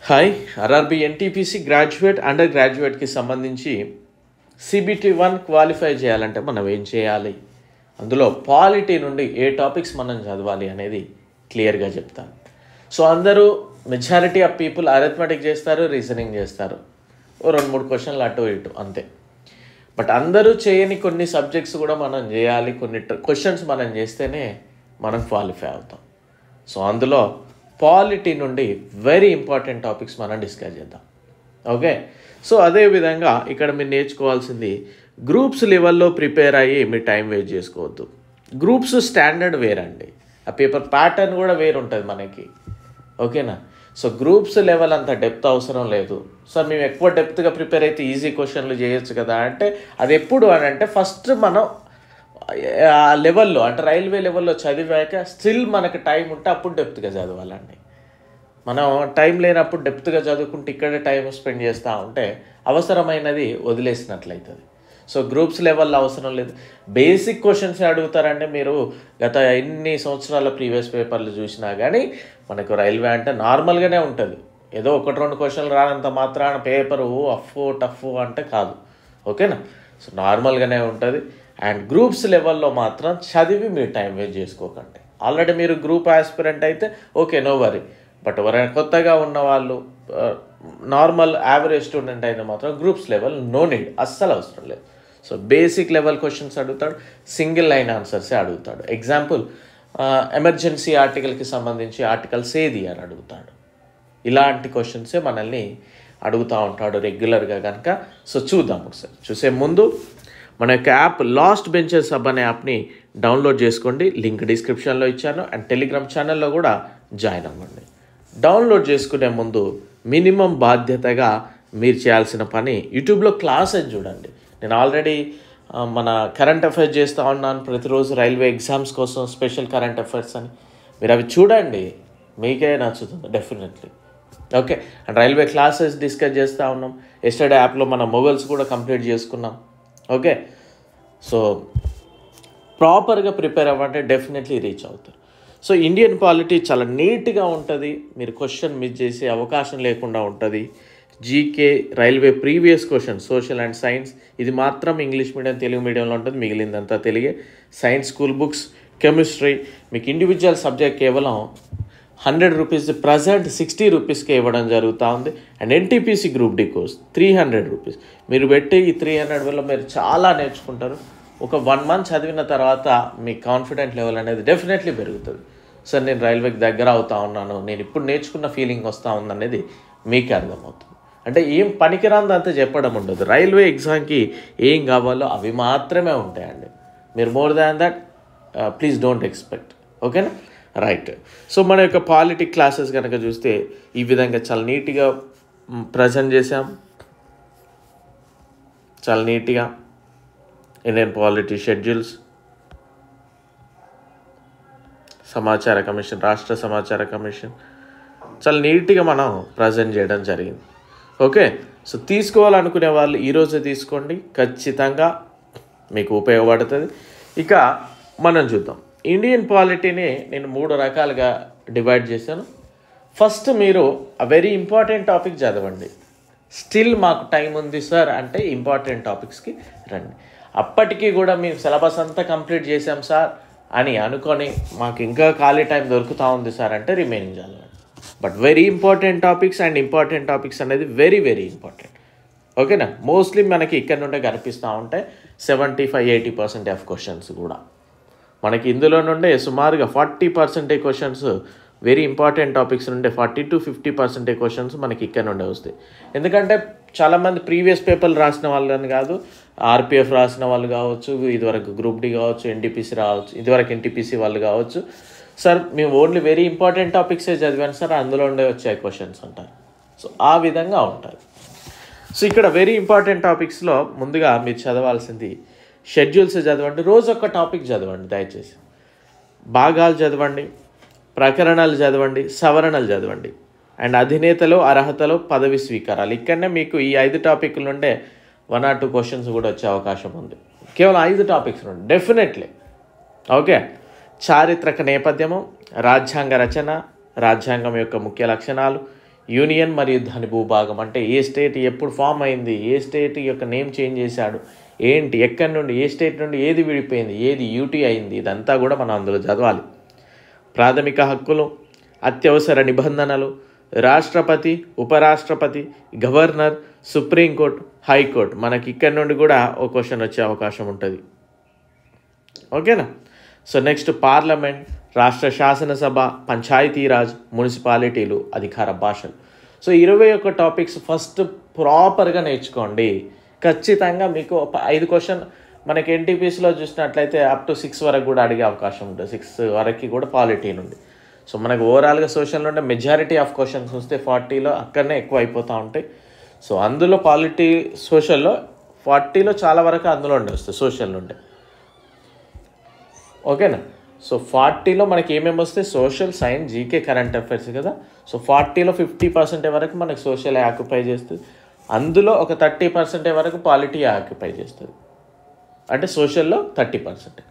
Hi RRB NTPC graduate under గ్రాడ్యుయేట్కి సంబంధించి CBT1 qualify చేయాలంటే మనం ఏం చేయాలి, అందులో పాలిటీ నుండి ఏ టాపిక్స్ మనం చదవాలి అనేది క్లియర్గా చెప్తాను. సో అందరూ మెజారిటీ ఆఫ్ పీపుల్ అరిథమెటిక్ చేస్తారు, రీజనింగ్ చేస్తారు, 2-3 క్వశ్చన్లు అటు ఇటు అంతే. బట్ అందరూ చేయని కొన్ని సబ్జెక్ట్స్ కూడా మనం చేయాలి, కొన్ని క్వశ్చన్స్ మనం చేస్తేనే మనం క్వాలిఫై అవుతాం. సో అందులో పాలిటీ నుండి వెరీ ఇంపార్టెంట్ టాపిక్స్ మనం డిస్కస్ చేద్దాం. ఓకే, సో అదేవిధంగా ఇక్కడ మీరు నేర్చుకోవాల్సింది గ్రూప్స్ లెవెల్లో ప్రిపేర్ అయ్యి మీరు టైం వేస్ట్ చేసుకోవద్దు. గ్రూప్స్ స్టాండర్డ్ వేరండి, ఆ పేపర్ ప్యాటర్న్ కూడా వేరు ఉంటుంది మనకి. ఓకేనా, సో గ్రూప్స్ లెవెల్ అంత డెప్త్ అవసరం లేదు. సార్ మేము ఎక్కువ డెప్త్గా ప్రిపేర్ అయితే ఈజీ క్వశ్చన్లు చేయొచ్చు కదా అంటే, అది ఎప్పుడు అని అంటే ఫస్ట్ మనం ఆ లెవెల్లో అంటే రైల్వే లెవెల్లో చదివాక స్టిల్ మనకు టైం ఉంటే అప్పుడు డెప్త్గా చదవాలండి. మనం టైం లేనప్పుడు డెప్త్గా చదువుకుంటే ఇక్కడే టైం స్పెండ్ చేస్తూ ఉంటే అవసరమైనది వదిలేసినట్లయితుంది. సో గ్రూప్స్ లెవెల్లో అవసరం లేదు, బేసిక్ క్వశ్చన్స్ అడుగుతారంటే మీరు గత ఎన్ని సంవత్సరాల ప్రీవియస్ పేపర్లు చూసినా కానీ మనకు రైల్వే అంటే నార్మల్గానే ఉంటుంది. ఏదో 1-2 క్వశ్చన్లు రానంత మాత్రాన పేపరు టఫ్ అంటే కాదు. ఓకేనా, సో నార్మల్గానే ఉంటుంది. అండ్ గ్రూప్స్ లెవెల్లో మాత్రం చదివి మీరు టైం వేస్ట్ చేసుకోకండి. ఆల్రెడీ మీరు గ్రూప్ ఆస్పిరెంట్ అయితే ఓకే, నో వరీ. బట్ ఎవరైనా కొత్తగా ఉన్న వాళ్ళు, నార్మల్ యావరేజ్ స్టూడెంట్ అయితే మాత్రం గ్రూప్స్ లెవెల్ నో నీడ్, అస్సలు అవసరం లేదు. సో బేసిక్ లెవెల్ క్వశ్చన్స్ అడుగుతాడు, సింగిల్ లైన్ ఆన్సర్సే అడుగుతాడు. ఎగ్జాంపుల్, ఎమర్జెన్సీ ఆర్టికల్కి సంబంధించి ఆర్టికల్స్ ఏది అని అడుగుతాడు. ఇలాంటి క్వశ్చన్సే మనల్ని అడుగుతూ ఉంటాడు రెగ్యులర్గా కనుక. సో చూద్దాం ఒకసారి. చూసే ముందు మన యొక్క యాప్ లాస్ట్ బెంచెస్ హబ్ అనే యాప్ని డౌన్లోడ్ చేసుకోండి, లింక్ డిస్క్రిప్షన్లో ఇచ్చాను. అండ్ టెలిగ్రామ్ ఛానల్లో కూడా జాయిన్ అవ్వండి. డౌన్లోడ్ చేసుకునే ముందు మినిమం బాధ్యతగా మీరు చేయాల్సిన పని, యూట్యూబ్లో క్లాసెస్ చూడండి. నేను ఆల్రెడీ మన కరెంట్ అఫైర్స్ చేస్తూ ఉన్నాను ప్రతిరోజు, రైల్వే ఎగ్జామ్స్ కోసం స్పెషల్ కరెంట్ అఫైర్స్ అని. మీరు అవి చూడండి, మీకే నచ్చుతుంది definitely. Okay, and railway classes discuss చేస్తూ ఉన్నాం. ఎస్టర్డే యాప్లో మన మొబైల్స్ కూడా కంప్లీట్ చేసుకున్నాం. ఓకే, సో ప్రాపర్గా ప్రిపేర్ అవ్వండి, డెఫినెట్లీ రీచ్ అవుతారు. సో ఇండియన్ పాలిటీ చాలా నీట్గా ఉంటుంది, మీరు క్వశ్చన్ మిస్ చేసే అవకాశం లేకుండా ఉంటుంది. GK, railway previous question, social and science, ఇది మాత్రం ఇంగ్లీష్ మీడియం తెలుగు మీడియంలో ఉంటుంది, మిగిలిందంతా తెలుగే. సైన్స్ స్కూల్ బుక్స్, కెమిస్ట్రీ మీకు ఇండివిజువల్ సబ్జెక్ట్ కేవలం 100 రూపీస్, ప్రజెంట్ 60 రూపీస్కే ఇవ్వడం జరుగుతూ ఉంది. And NTPC group D course 300 rupees. మీరు పెట్టి ఈ 300 వల్ల మీరు చాలా నేర్చుకుంటారు. ఒక 1 మంత్ చదివిన తర్వాత మీ కాన్ఫిడెంట్ లెవెల్ అనేది డెఫినెట్లీ పెరుగుతుంది. సార్ నేను రైల్వేకి దగ్గర అవుతా ఉన్నాను, నేను ఇప్పుడు నేర్చుకున్న ఫీలింగ్ వస్తూ ఉందనేది మీకే అర్థమవుతుంది. అంటే ఏం పనికిరాందంతా చెప్పడం ఉండదు. రైల్వే ఎగ్జామ్కి ఏం కావాలో అవి మాత్రమే ఉంటాయండి. మీరు more than that please don't expect. ఓకేనా, రైట్. సో మన యొక్క పాలిటిక్ క్లాసెస్ కనుక చూస్తే ఈ విధంగా చాలా నీట్గా ప్రజెంట్ చేసాం. చాలా నీట్గా ఇండియన్ పాలిటీ షెడ్యూల్స్, సమాచార కమిషన్, రాష్ట్ర సమాచార కమిషన్ చాలా నీట్గా మనం ప్రజెంట్ చేయడం జరిగింది. ఓకే, సో తీసుకోవాలనుకునే వాళ్ళు ఈరోజే తీసుకోండి, ఖచ్చితంగా మీకు ఉపయోగపడుతుంది. ఇక మనం చూద్దాం. ఇండియన్ పాలిటీని నేను 3 రకాలుగా డివైడ్ చేశాను. ఫస్ట్ మీరు వెరీ ఇంపార్టెంట్ టాపిక్ చదవండి. స్టిల్ మాకు టైం ఉంది సార్ అంటే ఇంపార్టెంట్ టాపిక్స్కి రండి. అప్పటికీ కూడా మేము సిలబస్ అంతా కంప్లీట్ చేసాం సార్ అని అనుకొని మాకు ఇంకా ఖాళీ టైం దొరుకుతూ ఉంది సార్ అంటే రిమైనింగ్ చదవండి. But very important topics and important topics అనేది వెరీ వెరీ ఇంపార్టెంట్. ఓకేనా, మోస్ట్లీ మనకి ఇక్కడ నుండే కనిపిస్తూ ఉంటాయి 75-80% ఆఫ్ క్వశ్చన్స్ కూడా మనకి ఇందులో నుండే సుమారుగా 40% క్వశ్చన్స్ వెరీ ఇంపార్టెంట్ టాపిక్స్ నుండే 40-50% క్వశ్చన్స్ మనకి ఇక్కడ నుండే వస్తాయి. ఎందుకంటే చాలామంది ప్రీవియస్ పేపర్లు రాసిన వాళ్ళని కాదు, ఆర్పిఎఫ్ రాసిన వాళ్ళు కావచ్చు, ఇదివరకు గ్రూప్ డి కావచ్చు, ఎన్టీపీసీ రావచ్చు, ఇదివరకు ఎన్టీపీసీ వాళ్ళు కావచ్చు. సార్ మేము ఓన్లీ వెరీ ఇంపార్టెంట్ టాపిక్సే చదివాను సార్, అందులో ఉండే వచ్చే క్వశ్చన్స్ అంటారు. సో ఆ విధంగా ఉంటుంది. సో ఇక్కడ వెరీ ఇంపార్టెంట్ టాపిక్స్లో ముందుగా మీరు చదవాల్సింది షెడ్యూల్స్ చదవండి. రోజు ఒక టాపిక్ చదవండి దయచేసి. భాగాలు చదవండి, ప్రకరణాలు చదవండి, సవరణలు చదవండి. అండ్ అధినేతలు, అర్హతలు, పదవి స్వీకారాలు. ఇక్కడనే మీకు ఈ 5 టాపిక్ల నుండే 1 or 2 క్వశ్చన్స్ కూడా వచ్చే అవకాశం ఉంది. కేవలం 5 టాపిక్స్ నుండి డెఫినెట్లీ. ఓకే, చారిత్రక నేపథ్యము, రాజ్యాంగ రచన, రాజ్యాంగం యొక్క ముఖ్య లక్షణాలు, యూనియన్ మరియు దాని భూభాగం అంటే ఏ స్టేట్ ఎప్పుడు ఫామ్ అయింది, ఏ స్టేట్ యొక్క నేమ్ చేంజ్ చేశాడు, ఏంటి, ఎక్కడి నుండి, ఏ స్టేట్ నుండి ఏది విడిపోయింది, ఏది యూటీ అయింది, ఇదంతా కూడా మనం అందులో చదవాలి. ప్రాథమిక హక్కులు, అత్యవసర నిబంధనలు, రాష్ట్రపతి, ఉపరాష్ట్రపతి, గవర్నర్, సుప్రీంకోర్టు, హైకోర్టు, మనకి ఇక్కడి నుండి కూడా ఒక క్వశ్చన్ వచ్చే అవకాశం ఉంటుంది. ఓకేనా. సో నెక్స్ట్ పార్లమెంట్, రాష్ట్ర శాసనసభ, పంచాయతీరాజ్, మున్సిపాలిటీలు, అధికార భాషలు. సో 21 టాపిక్స్ ఫస్ట్ ప్రాపర్గా నేర్చుకోండి. ఖచ్చితంగా మీకు 5 క్వశ్చన్ మనకి ఎన్టీపీసీలో చూసినట్లయితే అప్ టు 6 వరకు కూడా అడిగే అవకాశం ఉంటుంది. 6 వరకు కూడా పాలిటీ నుండి. సో మనకు ఓవరాల్గా సోషల్ నుండి మెజారిటీ ఆఫ్ క్వశ్చన్స్ వస్తే 40లో అక్కడనే ఎక్కువ అయిపోతూ ఉంటాయి. సో అందులో పాలిటీ సోషల్లో 40లో చాలా వరకు అందులో ఉండే వస్తాయి సోషల్ నుండి. ఓకేనా. సో 40లో మనకి ఏమేమి వస్తాయి, social, science, GK, current affairs కదా. సో 40లో 50% వరకు మనకి సోషల్ ఆక్యుపై చేస్తుంది. అందులో ఒక 30% వరకు పాలిటీ ఆక్యుపై చేస్తుంది. అంటే సోషల్లో 30%.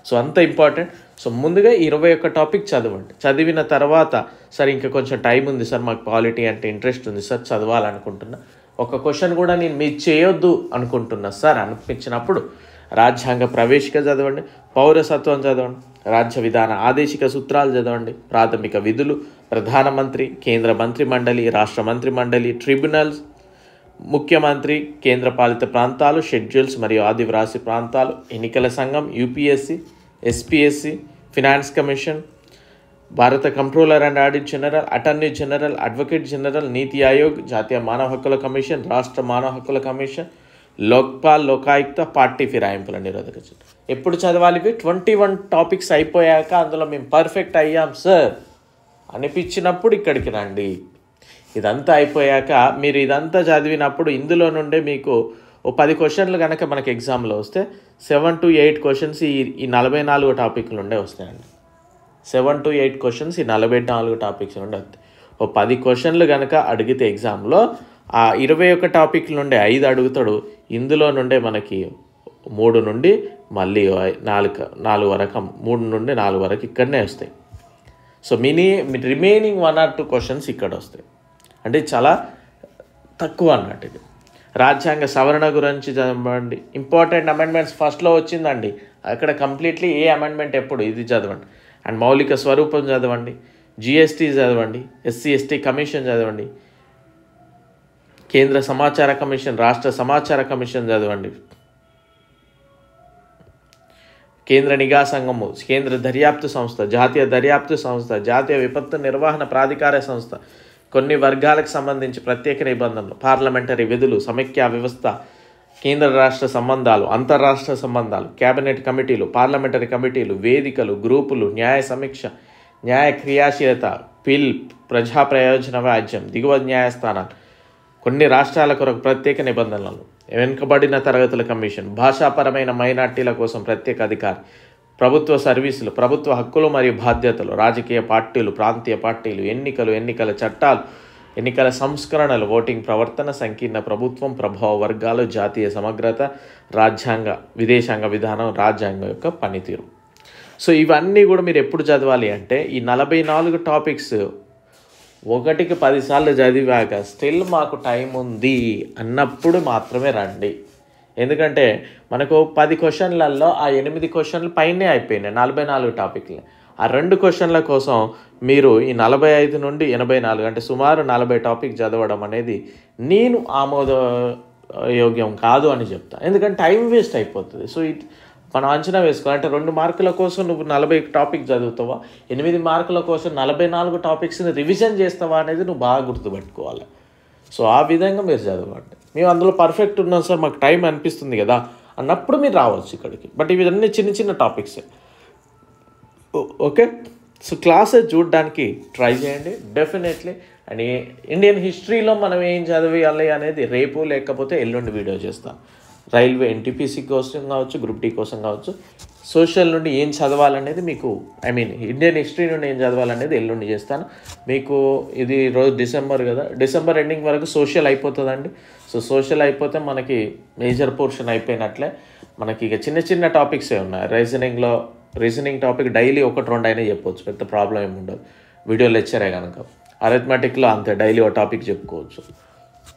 సో అంత ఇంపార్టెంట్. సో ముందుగా 21 టాపిక్ చదవండి. చదివిన తర్వాత సార్ ఇంకా కొంచెం టైం ఉంది సార్, మాకు పాలిటీ అంటే ఇంట్రెస్ట్ ఉంది సార్, చదవాలనుకుంటున్నా, ఒక క్వశ్చన్ కూడా నేను మీరు చేయొద్దు అనుకుంటున్నా సార్ అనిపించినప్పుడు రాజ్యాంగ ప్రవేశిక చదవండి, పౌరసత్వం చదవండి, రాజ్య విధాన ఆదేశిక సూత్రాలు చదవండి, ప్రాథమిక విధులు, ప్రధానమంత్రి, కేంద్ర మంత్రి మండలి, రాష్ట్ర మంత్రి మండలి, ట్రిబ్యునల్స్, ముఖ్యమంత్రి, కేంద్రపాలిత ప్రాంతాలు, షెడ్యూల్స్ మరియు ఆదివాసీ ప్రాంతాలు, ఎన్నికల సంఘం, యూపీఎస్సీ, ఎస్పీఎస్సీ, ఫినాన్స్ కమిషన్, భారత controller and audit general, attorney general, advocate general, నీతి ఆయోగ్, జాతీయ మానవ హక్కుల కమిషన్, రాష్ట్ర మానవ హక్కుల కమిషన్, లోక్పాల్, లోకాయుక్త, పార్టీ ఫిరాయింపుల నిరోధక చట్టం. ఎప్పుడు చదవాలి? 21 టాపిక్స్ అయిపోయాక అందులో మేము పర్ఫెక్ట్ అయ్యాం సార్ అనిపించినప్పుడు ఇక్కడికి రండి. ఇదంతా అయిపోయాక మీరు ఇదంతా చదివినప్పుడు ఇందులో నుండే మీకు ఓ 10 క్వశ్చన్లు కనుక మనకి ఎగ్జామ్లో వస్తే 7 to 8 క్వశ్చన్స్ ఈ 44 టాపిక్లు నుండే వస్తాయండి. 7 to 8 క్వశ్చన్స్ ఈ 44 టాపిక్స్ నుండి వస్తాయి. ఓ 10 క్వశ్చన్లు కనుక అడిగితే ఎగ్జామ్లో ఆ 21 టాపిక్ల నుండి 5 అడుగుతాడు. ఇందులో నుండే మనకి 3 నుండి మళ్ళీ 4 వరకు, 3 నుండి 4 వరకు ఇక్కడనే వస్తాయి. సో రిమైనింగ్ 1 or 2 క్వశ్చన్స్ ఇక్కడ వస్తాయి. అంటే చాలా తక్కువ అన్నట్టు. ఇది రాజ్యాంగ సవరణ గురించి చదవండి. ఇంపార్టెంట్ అమెండ్మెంట్స్ ఫస్ట్లో వచ్చిందండి, అక్కడ కంప్లీట్లీ ఏ అమెండ్మెంట్ ఎప్పుడు ఇది చదవండి. అండ్ మౌలిక స్వరూపం చదవండి, జిఎస్టీ చదవండి, ఎస్సీ/ఎస్టీ కమిషన్ చదవండి, కేంద్ర సమాచార కమిషన్, రాష్ట్ర సమాచార కమిషన్ చదవండి, కేంద్ర నిఘా సంఘము, కేంద్ర దర్యాప్తు సంస్థ, జాతీయ దర్యాప్తు సంస్థ, జాతీయ విపత్తు నిర్వహణ ప్రాధికార సంస్థ, కొన్ని వర్గాలకు సంబంధించి ప్రత్యేక నిబంధనలు, పార్లమెంటరీ విధులు, సమైక్య వ్యవస్థ, కేంద్ర రాష్ట్ర సంబంధాలు, అంతర్రాష్ట్ర సంబంధాలు, కేబినెట్ కమిటీలు, పార్లమెంటరీ కమిటీలు, వేదికలు, గ్రూపులు, న్యాయ సమీక్ష, న్యాయ క్రియాశీలత, పిల్, ప్రజా ప్రయోజన వ్యాజ్యం, దిగువ న్యాయస్థానాలు, కొన్ని రాష్ట్రాల కొరకు ప్రత్యేక నిబంధనలు, వెనుకబడిన తరగతుల కమిషన్, భాషాపరమైన మైనార్టీల కోసం ప్రత్యేక అధికారి, ప్రభుత్వ సర్వీసులు, ప్రభుత్వ హక్కులు మరియు బాధ్యతలు, రాజకీయ పార్టీలు, ప్రాంతీయ పార్టీలు, ఎన్నికల చట్టాలు, ఎన్నికల సంస్కరణలు, ఓటింగ్ ప్రవర్తన, సంకీర్ణ ప్రభుత్వం, ప్రభావ వర్గాలు, జాతీయ సమగ్రత, రాజ్యాంగ విదేశాంగ విధానం, రాజ్యాంగం యొక్క పనితీరు. సో ఇవన్నీ కూడా మీరు ఎప్పుడు చదవాలి అంటే ఈ 44 టాపిక్స్ 1కి 10 సార్లు చదివాక స్టిల్ మాకు టైం ఉంది అన్నప్పుడు మాత్రమే రండి. ఎందుకంటే మనకు 10 క్వశ్చన్లలో ఆ 8 క్వశ్చన్లు పైనే అయిపోయినాయి 44 టాపిక్లు. ఆ 2 క్వశ్చన్ల కోసం మీరు ఈ 45 నుండి 84 అంటే సుమారు 40 టాపిక్ చదవడం అనేది నేను ఆమోదయోగ్యం కాదు అని చెప్తాను. ఎందుకంటే టైం వేస్ట్ అయిపోతుంది. సో మనం అంచనా వేసుకోవాలి. అంటే 2 మార్కుల కోసం నువ్వు 40 టాపిక్ చదువుతావా, 8 మార్కుల కోసం 44 టాపిక్స్ని రివిజన్ చేస్తావా అనేది నువ్వు బాగా గుర్తుపెట్టుకోవాలి. సో ఆ విధంగా మీరు చదవండి. మేము అందులో పర్ఫెక్ట్ ఉన్నాం సార్, మాకు టైం అనిపిస్తుంది కదా అన్నప్పుడు మీరు రావచ్చు ఇక్కడికి. బట్ ఇవన్నీ చిన్న చిన్న టాపిక్సే. ఓకే, సో క్లాసెస్ చూడడానికి ట్రై చేయండి డెఫినెట్లీ. అండ్ ఇండియన్ హిస్టరీలో మనం ఏం చదివేయాలి అనేది రేపు లేకపోతే ఎల్లుండి వీడియో చేస్తాం. రైల్వే ఎన్టీపీసీ కోసం కావచ్చు, గ్రూప్ డి కోసం కావచ్చు, సోషల్ నుండి ఏం చదవాలనేది మీకు ఇండియన్ హిస్టరీ నుండి ఏం చదవాలనేది ఎల్లుండి చేస్తాను. మీకు ఇది రోజు డిసెంబర్ కదా, డిసెంబర్ ఎండింగ్ వరకు సోషల్ అయిపోతుందండి. సో సోషల్ అయిపోతే మనకి మేజర్ పోర్షన్ అయిపోయినట్లే. మనకి ఇక చిన్న చిన్న టాపిక్సే ఉన్నాయి. రీజనింగ్ టాపిక్ డైలీ 1-2 అయినా చెప్పవచ్చు, పెద్ద ప్రాబ్లం ఏమి ఉండదు వీడియో లెక్చరే కనుక. అరిథమెటిక్లో అంతే, డైలీ ఒక టాపిక్ చెప్పుకోవచ్చు.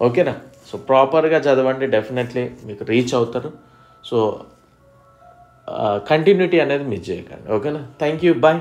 ఓకేనా? సో ప్రాపర్గా చదవండి, డెఫినెట్లీ మీకు రీచ్ అవుతారు. సో కంటిన్యూటీ అనేది మిస్ చేయకండి. ఓకేనా? Thank you, bye.